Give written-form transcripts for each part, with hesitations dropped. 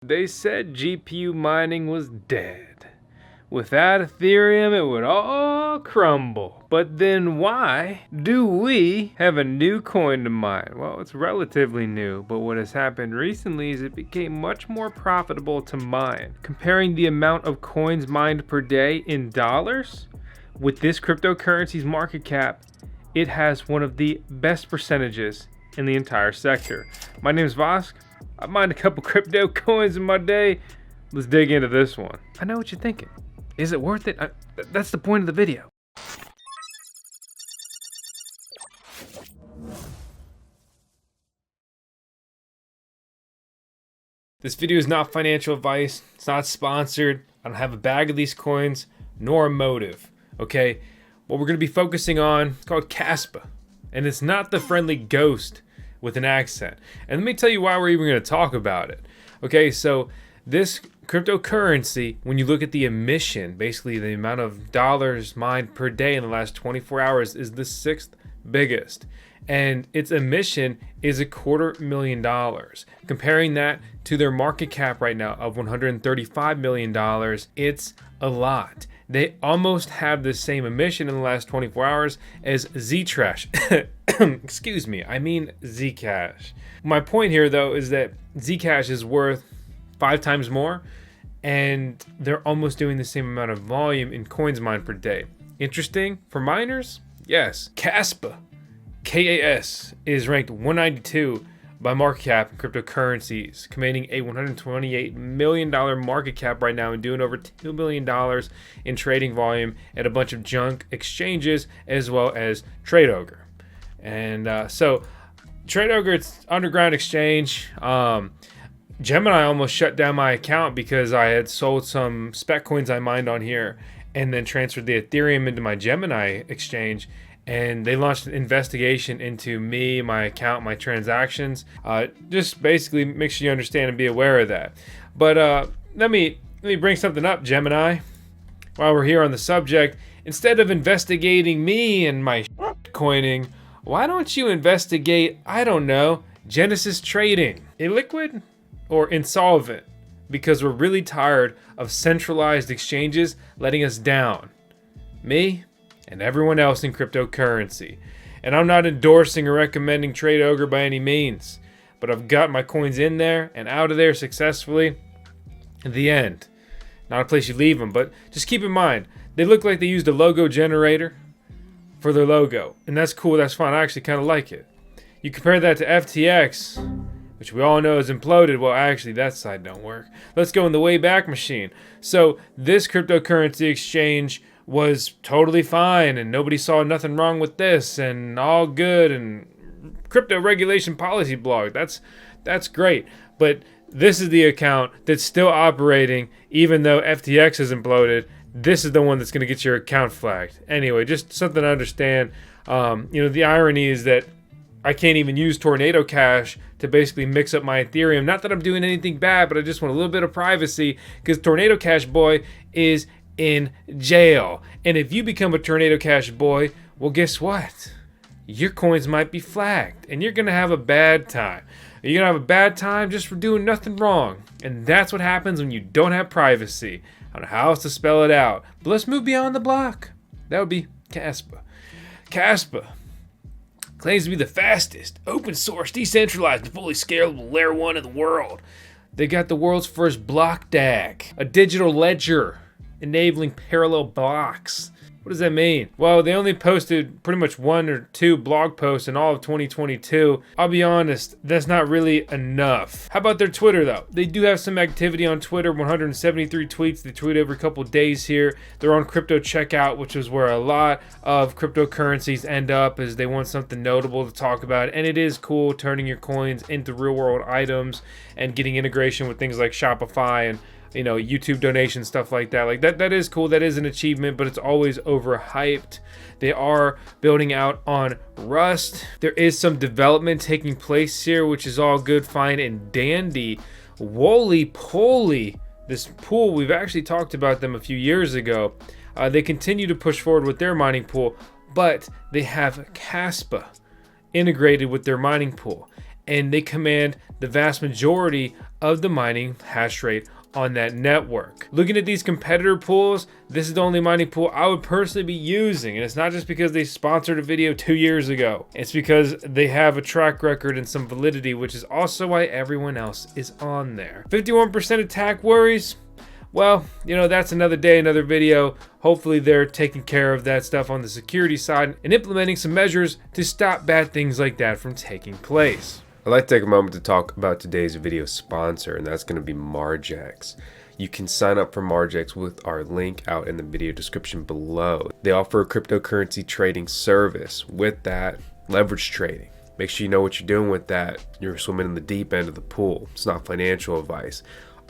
They said GPU mining was dead. Without Ethereum, it would all crumble. But then why do we have a new coin to mine? Well, it's relatively new, but what has happened recently is it became much more profitable to mine. Comparing the amount of coins mined per day in dollars with this cryptocurrency's market cap, it has one of the best percentages in the entire sector. My name is Vosk. I mined a couple crypto coins in my day. Let's dig into this one. I know what you're thinking. Is it worth it? That's the point of the video. This video is not financial advice. It's not sponsored. I don't have a bag of these coins, nor a motive. Okay? What we're going to be focusing on is called Kaspa. And it's not the friendly ghost with an accent. And let me tell you why we're even going to talk about it. Okay, so this cryptocurrency, when you look at the emission, basically the amount of dollars mined per day in the last 24 hours, is the 6th biggest. And its emission is $250,000. Comparing that to their market cap right now of $135 million, it's a lot. They almost have the same emission in the last 24 hours as Zcash. Excuse me, I mean Zcash. My point here, though, is that Zcash is worth 5 times more, and they're almost doing the same amount of volume in coins mined per day. Interesting for miners? Yes. Kaspa, KAS, is ranked 192 by market cap in cryptocurrencies, commanding a $128 million market cap right now and doing over $2 billion in trading volume at a bunch of junk exchanges as well as TradeOgre. And so TradeOgre, it's underground exchange. Gemini almost shut down my account because I had sold some spec coins I mined on here and then transferred the Ethereum into my Gemini exchange. And they launched an investigation into me, my account, my transactions. Just basically make sure you understand and be aware of that. But let me bring something up, Gemini. While we're here on the subject, instead of investigating me and my coining, why don't you investigate, I don't know, Genesis Trading? Illiquid or insolvent? Because we're really tired of centralized exchanges letting us down. Me and everyone else in cryptocurrency. And I'm not endorsing or recommending TradeOgre by any means, but I've got my coins in there and out of there successfully. In the end, not a place you leave them, but just keep in mind, they look like they used a logo generator for their logo, and that's cool, that's fine. I actually kind of like it. You compare that to FTX, which we all know is imploded. Well, actually, that side don't work. Let's go in the Wayback Machine. So this cryptocurrency exchange was totally fine, and nobody saw nothing wrong with this, and all good, and crypto regulation policy blog. That's great. But this is the account that's still operating, even though FTX has imploded. This is the one that's going to get your account flagged. Anyway, just something to understand. The irony is that I can't even use Tornado Cash to basically mix up my Ethereum. Not that I'm doing anything bad, but I just want a little bit of privacy because Tornado Cash boy is in jail. And if you become a Tornado Cash boy, well, guess what? Your coins might be flagged and you're going to have a bad time. You're going to have a bad time just for doing nothing wrong. And that's what happens when you don't have privacy. I don't know how else to spell it out. But let's move beyond the block. That would be Kaspa. Kaspa claims to be the fastest, open source, decentralized, and fully scalable layer 1 in the world. They got the world's first block DAG, a digital ledger enabling parallel blocks. What does that mean? Well, they only posted pretty much 1 or 2 blog posts in all of 2022. I'll be honest, that's not really enough. How about their Twitter, though? They do have some activity on Twitter, 173 tweets. They tweet every couple days here. They're on Crypto Checkout, which is where a lot of cryptocurrencies end up, as they want something notable to talk about. And it is cool turning your coins into real-world items and getting integration with things like Shopify and YouTube donations, stuff like that. Like that is cool. That is an achievement, but it's always overhyped. They are building out on Rust. There is some development taking place here, which is all good, fine, and dandy. Woly poly, this pool, we've actually talked about them a few years ago. They continue to push forward with their mining pool, but they have Kaspa integrated with their mining pool. and they command the vast majority of the mining hash rate on that network. Looking at these competitor pools, this is the only mining pool I would personally be using, and it's not just because they sponsored a video 2 years ago. It's because they have a track record and some validity, which is also why everyone else is on there. 51% attack worries. Well, you know, that's another day, another video. Hopefully they're taking care of that stuff on the security side and implementing some measures to stop bad things like that from taking place. I'd like to take a moment to talk about today's video sponsor, and that's going to be Margex. You can sign up for Margex with our link out in the video description below. They offer a cryptocurrency trading service. With that, leverage trading. Make sure you know what you're doing with that. You're swimming in the deep end of the pool. It's not financial advice.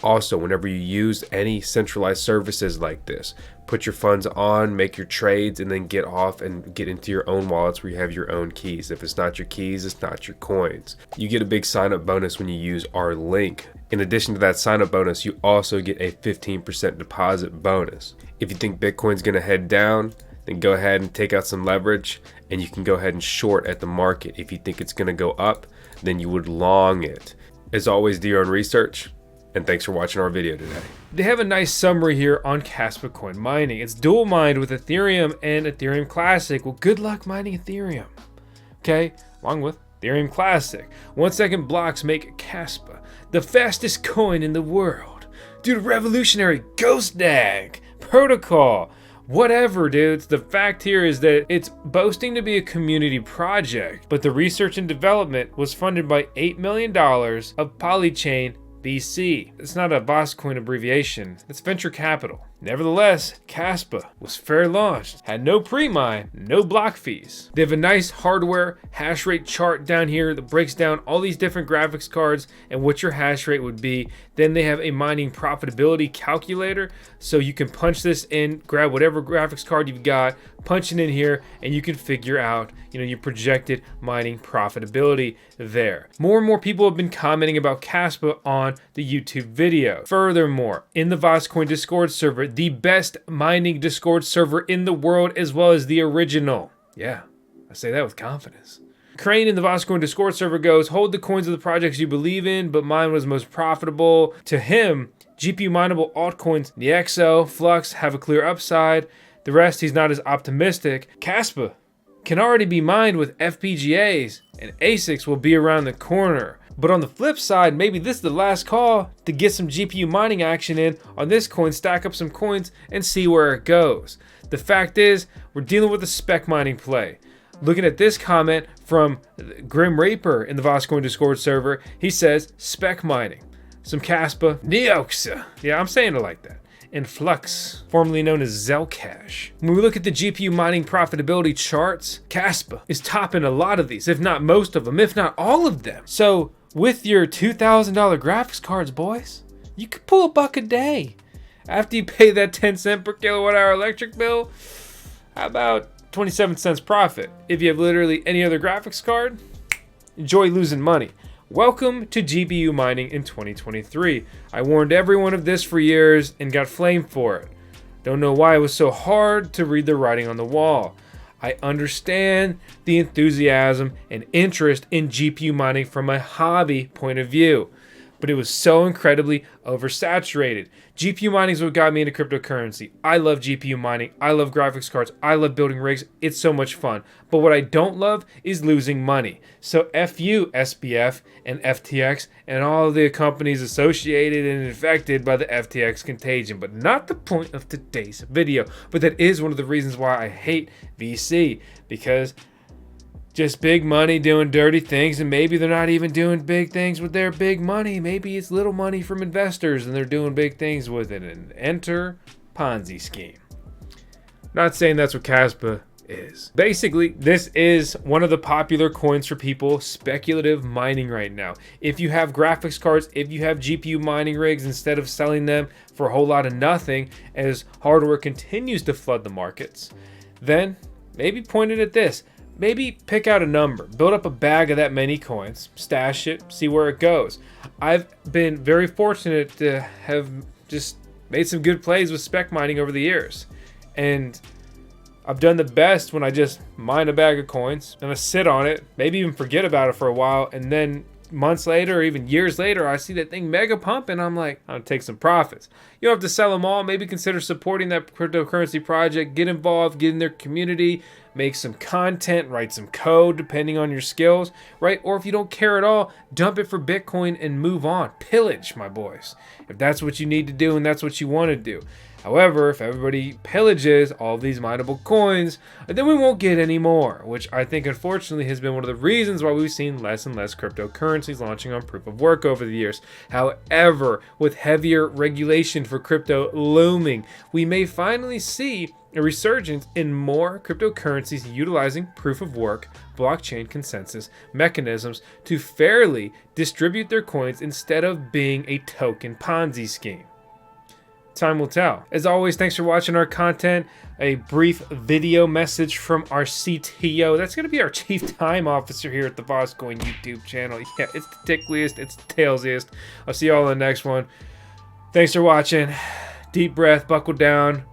Also, whenever you use any centralized services like this, put your funds on, make your trades, and then get off and get into your own wallets where you have your own keys. If it's not your keys, it's not your coins. You get a big sign-up bonus when you use our link. In addition to that sign-up bonus, you also get a 15% deposit bonus. If you think Bitcoin's gonna head down, then go ahead and take out some leverage, and you can go ahead and short at the market. If you think it's gonna go up, then you would long it. As always, do your own research. And thanks for watching our video today. They have a nice summary here on Kaspa coin mining. It's dual mined with Ethereum and Ethereum Classic. Well, good luck mining Ethereum. Okay, along with Ethereum Classic. 1 second blocks make Kaspa the fastest coin in the world due to revolutionary ghost DAG protocol. Whatever, dudes. The fact here is that it's boasting to be a community project, but the research and development was funded by $8 million of Polychain VC. It's not a Voskcoin abbreviation, it's venture capital. Nevertheless, Kaspa was fair launched, had no pre-mine, no block fees. They have a nice hardware hash rate chart down here that breaks down all these different graphics cards and what your hash rate would be. Then they have a mining profitability calculator, so you can punch this in, grab whatever graphics card you've got, punch it in here, and you can figure out, your projected mining profitability there. More and more people have been commenting about Kaspa on the YouTube video. Furthermore, in the Voskcoin Discord server, the best mining Discord server in the world, as well as the original. Yeah, I say that with confidence. Crane in the Voskcoin Discord server goes, hold the coins of the projects you believe in, but mine was most profitable. To him, GPU mineable altcoins, the XO, Flux have a clear upside. The rest, he's not as optimistic. Kaspa can already be mined with FPGAs, and ASICs will be around the corner. But on the flip side, maybe this is the last call to get some GPU mining action in on this coin, stack up some coins, and see where it goes. The fact is, we're dealing with a spec mining play. Looking at this comment from Grim Reaper in the Voskcoin Discord server, he says, spec mining. Some Kaspa, Neoxa. Yeah, I'm saying it like that. And Flux, formerly known as Zelcash. When we look at the GPU mining profitability charts, Kaspa is topping a lot of these, if not most of them, if not all of them. So with your $2,000 graphics cards, boys, you could pull $1 a day. After you pay that 10 cent per kilowatt hour electric bill, how about 27 cents profit? If you have literally any other graphics card, enjoy losing money. Welcome to GPU mining in 2023. I warned everyone of this for years and got flamed for it. Don't know why it was so hard to read the writing on the wall. I understand the enthusiasm and interest in GPU mining from a hobby point of view, but it was so incredibly oversaturated. GPU mining is what got me into cryptocurrency. I love GPU mining. I love graphics cards. I love building rigs. It's so much fun. But what I don't love is losing money. So F you, SBF and FTX and all of the companies associated and infected by the FTX contagion. But not the point of today's video. But that is one of the reasons why I hate VC. Because just big money doing dirty things, and maybe they're not even doing big things with their big money. Maybe it's little money from investors and they're doing big things with it. And enter Ponzi scheme. Not saying that's what Kaspa is. Basically, this is one of the popular coins for people speculative mining right now. If you have graphics cards, if you have GPU mining rigs, instead of selling them for a whole lot of nothing as hardware continues to flood the markets, then maybe point it at this. Maybe pick out a number, build up a bag of that many coins, stash it, see where it goes. I've been very fortunate to have just made some good plays with spec mining over the years. And I've done the best when I just mine a bag of coins and I sit on it, maybe even forget about it for a while, and then months later or even years later, I see that thing mega pumping. I'm like, I'm gonna take some profits. You don't have to sell them all. Maybe consider supporting that cryptocurrency project. Get involved, get in their community, make some content, write some code depending on your skills, right? Or if you don't care at all, dump it for Bitcoin and move on. Pillage, my boys, if that's what you need to do and that's what you want to do. However, if everybody pillages all of these mineable coins, then we won't get any more, which I think unfortunately has been one of the reasons why we've seen less and less cryptocurrencies launching on proof of work over the years. However, with heavier regulation for crypto looming, we may finally see a resurgence in more cryptocurrencies utilizing proof of work, blockchain consensus mechanisms to fairly distribute their coins instead of being a token Ponzi scheme. Time will tell. As always, thanks for watching our content. A brief video message from our CTO. That's going to be our Chief Time Officer here at the Voskcoin YouTube channel. Yeah, it's the tickliest, it's the tailsiest. I'll see you all in the next one. Thanks for watching. Deep breath, buckle down.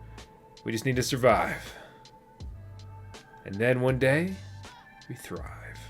We just need to survive. And then one day, we thrive.